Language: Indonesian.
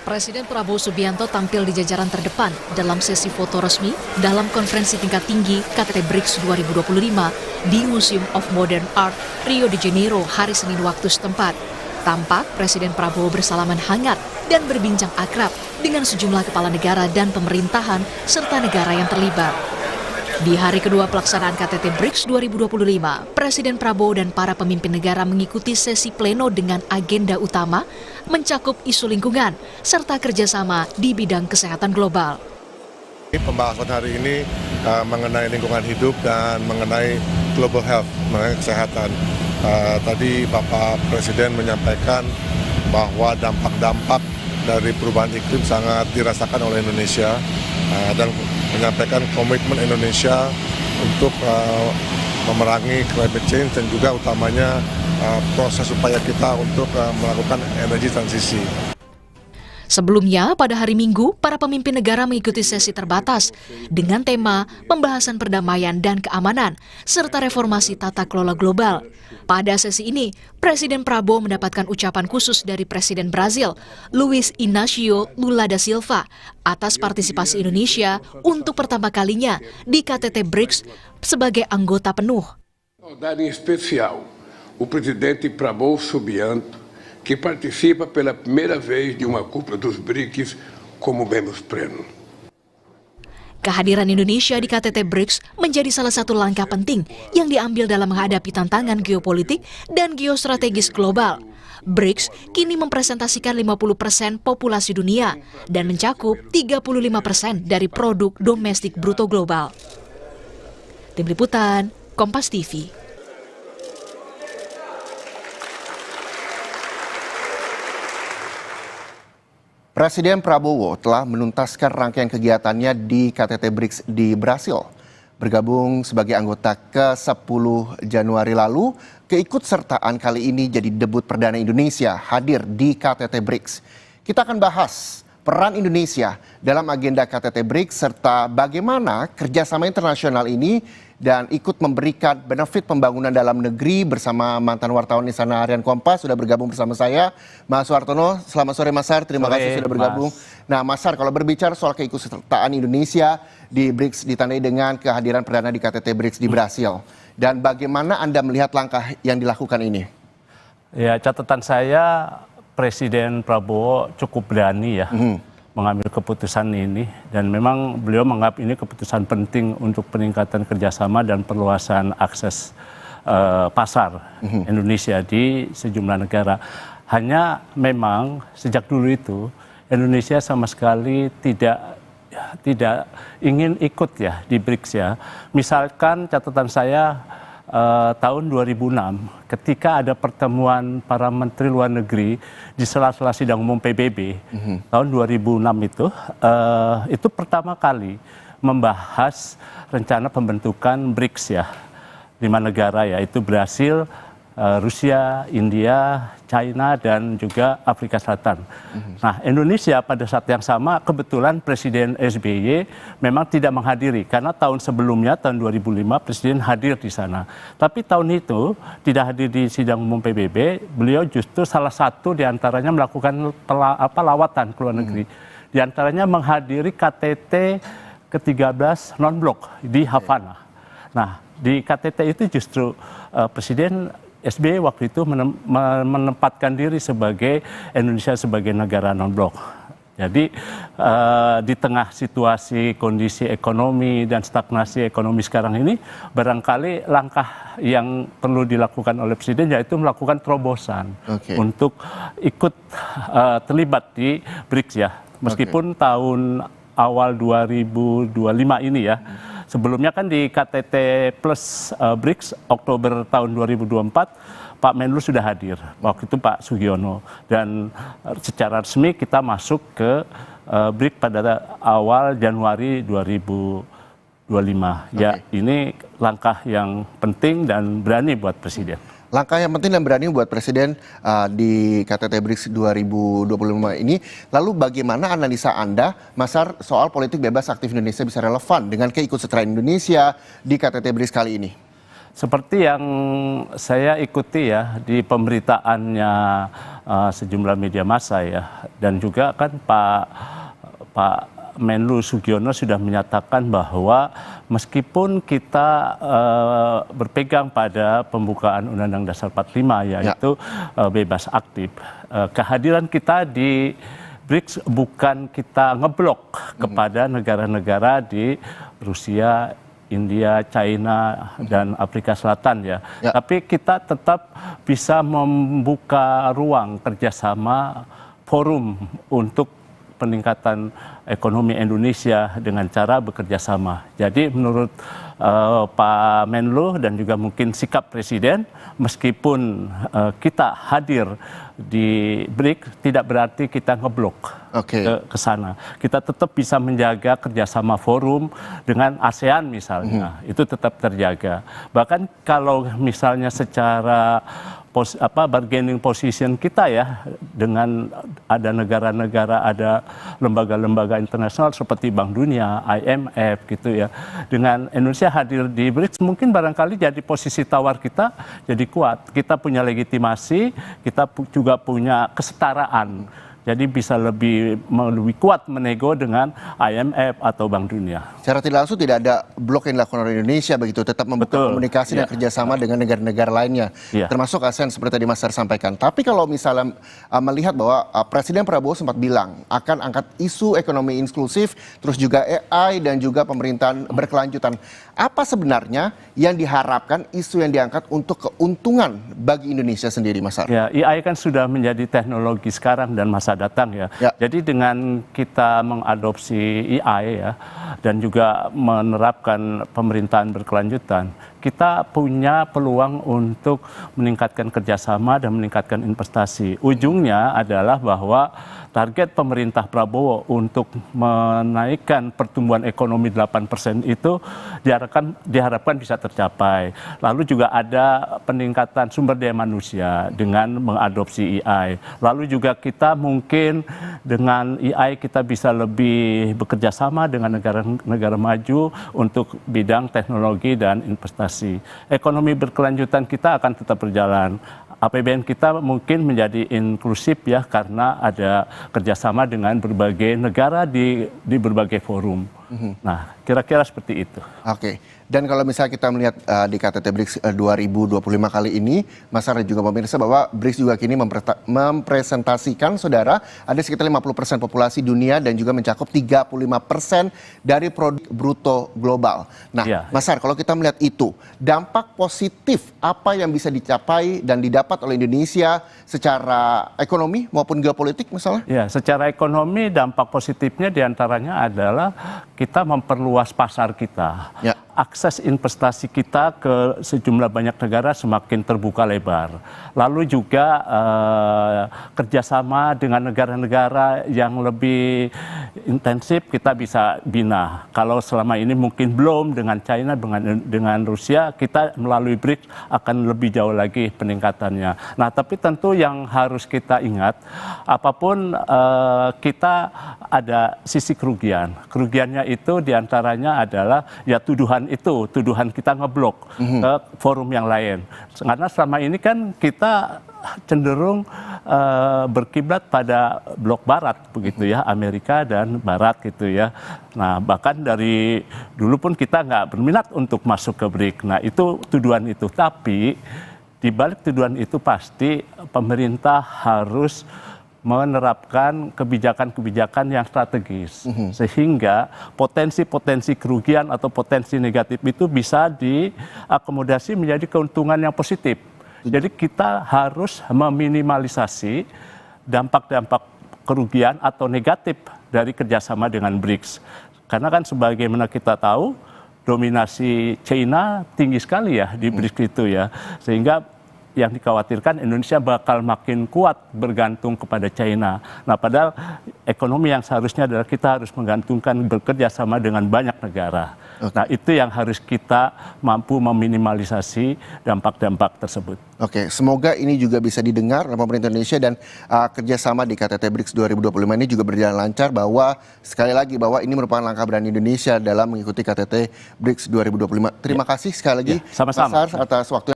Presiden Prabowo Subianto tampil di jajaran terdepan dalam sesi foto resmi dalam konferensi tingkat tinggi KTT BRICS 2025 di Museum of Modern Art, Rio de Janeiro hari Senin waktu setempat. Tampak Presiden Prabowo bersalaman hangat dan berbincang akrab dengan sejumlah kepala negara dan pemerintahan serta negara yang terlibat. Di hari kedua pelaksanaan KTT BRICS 2025, Presiden Prabowo dan para pemimpin negara mengikuti sesi pleno dengan agenda utama mencakup isu lingkungan serta kerjasama di bidang kesehatan global. Pembahasan hari ini mengenai lingkungan hidup dan mengenai global health, mengenai kesehatan. Tadi Bapak Presiden menyampaikan bahwa dampak-dampak dari perubahan iklim sangat dirasakan oleh Indonesia dan menyampaikan komitmen Indonesia untuk memerangi climate change dan juga utamanya proses upaya kita untuk melakukan energi transisi. Sebelumnya, pada hari Minggu, para pemimpin negara mengikuti sesi terbatas dengan tema pembahasan perdamaian dan keamanan, serta reformasi tata kelola global. Pada sesi ini, Presiden Prabowo mendapatkan ucapan khusus dari Presiden Brazil, Luiz Inácio Lula da Silva, atas partisipasi Indonesia untuk pertama kalinya di KTT BRICS sebagai anggota penuh. Saudade em especial, o presidente Prabowo Subianto, que participa pela primeira vez de uma cúpula dos BRICS como membro pleno. Kehadiran Indonesia di KTT BRICS menjadi salah satu langkah penting yang diambil dalam menghadapi tantangan geopolitik dan geostrategis global. BRICS kini mempresentasikan 50% populasi dunia dan mencakup 35% dari produk domestik bruto global. Tim Liputan, Kompas TV. Presiden Prabowo telah menuntaskan rangkaian kegiatannya di KTT BRICS di Brasil. Bergabung sebagai anggota ke-10 Januari lalu, keikutsertaan kali ini jadi debut perdana Indonesia hadir di KTT BRICS. Kita akan bahas peran Indonesia dalam agenda KTT BRICS serta bagaimana kerjasama internasional ini dan ikut memberikan benefit pembangunan dalam negeri bersama mantan wartawan Istana Harian Kompas sudah bergabung bersama saya, Mas Wartono. Selamat sore Mas Sar, terima kasih sudah bergabung. Nah Mas Sar, kalau berbicara soal keikutsertaan Indonesia di BRICS ditandai dengan kehadiran perdana di KTT BRICS di Brasil, dan bagaimana Anda melihat langkah yang dilakukan ini? Ya, catatan saya Presiden Prabowo cukup berani ya mengambil keputusan ini, dan memang beliau menganggap ini keputusan penting untuk peningkatan kerjasama dan perluasan akses pasar Indonesia di sejumlah negara. Hanya memang sejak dulu itu Indonesia sama sekali tidak ingin ikut ya di BRICS ya. Misalkan catatan saya tahun 2006 ketika ada pertemuan para menteri luar negeri di sela-sela sidang umum PBB tahun 2006 itu pertama kali membahas rencana pembentukan BRICS ya, 5 negara yaitu Brasil, Rusia, India, China, dan juga Afrika Selatan. Nah, Indonesia pada saat yang sama kebetulan Presiden SBY memang tidak menghadiri karena tahun sebelumnya, tahun 2005, Presiden hadir di sana. Tapi tahun itu tidak hadir di sidang umum PBB, beliau justru salah satu diantaranya melakukan lawatan ke luar negeri. Di antaranya menghadiri KTT ke-13 non-blok di Havana. Nah, di KTT itu justru Presiden SBY waktu itu menempatkan diri sebagai Indonesia sebagai negara non-blok. Jadi di tengah situasi kondisi ekonomi dan stagnasi ekonomi sekarang ini, barangkali langkah yang perlu dilakukan oleh Presiden yaitu melakukan terobosan untuk ikut terlibat di BRICS ya. Meskipun tahun awal 2025 ini ya. Sebelumnya kan di KTT Plus BRICS Oktober tahun 2024 Pak Menlu sudah hadir, waktu itu Pak Sugiono, dan secara resmi kita masuk ke BRICS pada awal Januari 2025. Ya, ini langkah yang penting dan berani buat Presiden. Langkah yang penting dan berani buat Presiden di KTT BRICS 2025 ini. Lalu bagaimana analisa Anda, Mas Sar, soal politik bebas aktif Indonesia bisa relevan dengan keikutsertaan Indonesia di KTT BRICS kali ini? Seperti yang saya ikuti ya di pemberitaannya sejumlah media massa ya, dan juga kan Pak Menlu Sugiono sudah menyatakan bahwa meskipun kita berpegang pada pembukaan Undang-Undang Dasar 45 yaitu bebas aktif, kehadiran kita di BRICS bukan kita ngeblok kepada negara-negara di Rusia, India, China, dan Afrika Selatan ya. Tapi kita tetap bisa membuka ruang kerjasama forum untuk peningkatan ekonomi Indonesia dengan cara bekerja sama. Jadi menurut Pak Menlu dan juga mungkin sikap Presiden, meskipun kita hadir di BRICS tidak berarti kita ngeblok ke sana. Kita tetap bisa menjaga kerjasama forum dengan ASEAN misalnya, itu tetap terjaga. Bahkan kalau misalnya secara bargaining position kita ya, dengan ada negara-negara, ada lembaga-lembaga internasional seperti Bank Dunia, IMF gitu ya, dengan Indonesia hadir di BRICS mungkin barangkali jadi posisi tawar kita jadi kuat. Kita punya legitimasi, kita juga punya kesetaraan. Jadi bisa lebih kuat menego dengan IMF atau Bank Dunia. Secara tidak langsung tidak ada blok yang dilakukan oleh Indonesia begitu, tetap membuka komunikasi dan kerjasama dengan negara-negara lainnya, termasuk ASEAN seperti tadi Mas Sar sampaikan. Tapi kalau misalnya melihat bahwa Presiden Prabowo sempat bilang akan angkat isu ekonomi inklusif, terus juga AI dan juga pemerintahan berkelanjutan. Apa sebenarnya yang diharapkan isu yang diangkat untuk keuntungan bagi Indonesia sendiri, Mas Sar? Ya, AI kan sudah menjadi teknologi sekarang dan masa datang ya. Jadi dengan kita mengadopsi AI ya dan juga menerapkan pemerintahan berkelanjutan, kita punya peluang untuk meningkatkan kerjasama dan meningkatkan investasi. Ujungnya adalah bahwa target pemerintah Prabowo untuk menaikkan pertumbuhan ekonomi 8% itu diharapkan bisa tercapai. Lalu juga ada peningkatan sumber daya manusia dengan mengadopsi AI. Lalu juga kita mungkin dengan AI kita bisa lebih bekerja sama dengan negara-negara maju untuk bidang teknologi dan investasi. Ekonomi berkelanjutan kita akan tetap berjalan. APBN kita mungkin menjadi inklusif ya karena ada kerjasama dengan berbagai negara di berbagai forum. Nah, kira-kira seperti itu. Oke. Dan kalau misalnya kita melihat di KTT BRICS 2025 kali ini, Mas Sar dan juga pemirsa, bahwa BRICS juga kini mempresentasikan, saudara, ada sekitar 50% populasi dunia dan juga mencakup 35% dari produk bruto global. Nah, Mas Sar, kalau kita melihat itu, dampak positif apa yang bisa dicapai dan didapat oleh Indonesia secara ekonomi maupun geopolitik misalnya? Ya, secara ekonomi dampak positifnya diantaranya adalah kita memperluas pasar kita. Akses investasi kita ke sejumlah banyak negara semakin terbuka lebar. Lalu juga kerjasama dengan negara-negara yang lebih intensif kita bisa bina. Kalau selama ini mungkin belum dengan China, dengan Rusia, kita melalui BRICS akan lebih jauh lagi peningkatannya. Nah, tapi tentu yang harus kita ingat, apapun kita ada sisi kerugian. Kerugiannya itu diantaranya adalah ya tuduhan kita ngeblok ke forum yang lain. Karena selama ini kan kita cenderung berkiblat pada blok barat begitu ya, Amerika dan barat gitu ya. Nah, bahkan dari dulu pun kita nggak berminat untuk masuk ke BRICS. Nah, itu tuduhan itu. Tapi di balik tuduhan itu pasti pemerintah harus menerapkan kebijakan-kebijakan yang strategis, sehingga potensi-potensi kerugian atau potensi negatif itu bisa diakomodasi menjadi keuntungan yang positif. Jadi kita harus meminimalisasi dampak-dampak kerugian atau negatif dari kerjasama dengan BRICS. Karena kan sebagaimana kita tahu, dominasi China tinggi sekali ya di BRICS itu ya, sehingga yang dikhawatirkan Indonesia bakal makin kuat bergantung kepada China. Nah, padahal ekonomi yang seharusnya adalah kita harus menggantungkan bekerja sama dengan banyak negara. Nah, itu yang harus kita mampu meminimalisasi dampak-dampak tersebut. Oke, semoga ini juga bisa didengar oleh pemerintah Indonesia dan kerjasama di KTT BRICS 2025 ini juga berjalan lancar, bahwa sekali lagi bahwa ini merupakan langkah berani Indonesia dalam mengikuti KTT BRICS 2025. Terima kasih sekali lagi, sama-sama, Mas Ars, atas waktu